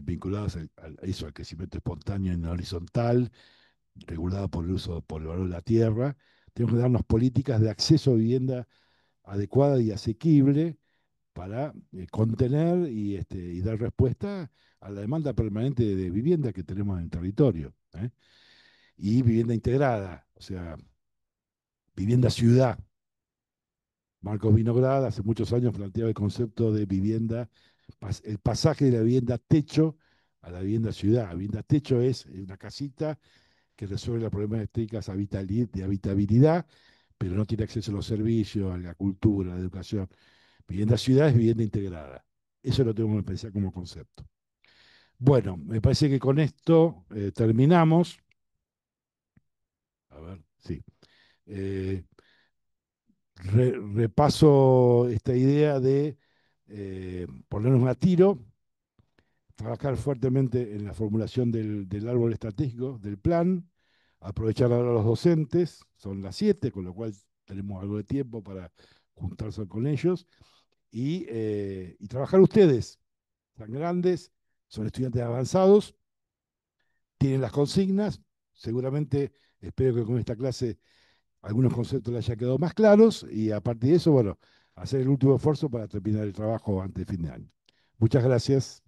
vinculadas a eso, al crecimiento espontáneo en la horizontal, regulada por el uso, por el valor de la tierra. Tenemos que darnos políticas de acceso a vivienda adecuada y asequible para contener y dar respuesta a la demanda permanente de vivienda que tenemos en el territorio. Y vivienda integrada, o sea, vivienda ciudad. Marcos Vinograd hace muchos años planteaba el concepto de vivienda, el pasaje de la vivienda techo a la vivienda ciudad. La vivienda techo es una casita que resuelve las problemáticas de habitabilidad, pero no tiene acceso a los servicios, a la cultura, a la educación. Vivienda ciudad es vivienda integrada. Eso lo tenemos que pensar como concepto. Bueno, me parece que con esto terminamos. A ver, sí. Eh, Repaso esta idea de ponernos a tiro, trabajar fuertemente en la formulación del árbol estratégico, del plan, aprovechar ahora a los docentes, son las 7, con lo cual tenemos algo de tiempo para juntarse con ellos, y trabajar ustedes, tan grandes, son estudiantes avanzados, tienen las consignas, seguramente espero que con esta clase algunos conceptos les haya quedado más claros y a partir de eso, bueno, hacer el último esfuerzo para terminar el trabajo antes de fin de año. Muchas gracias.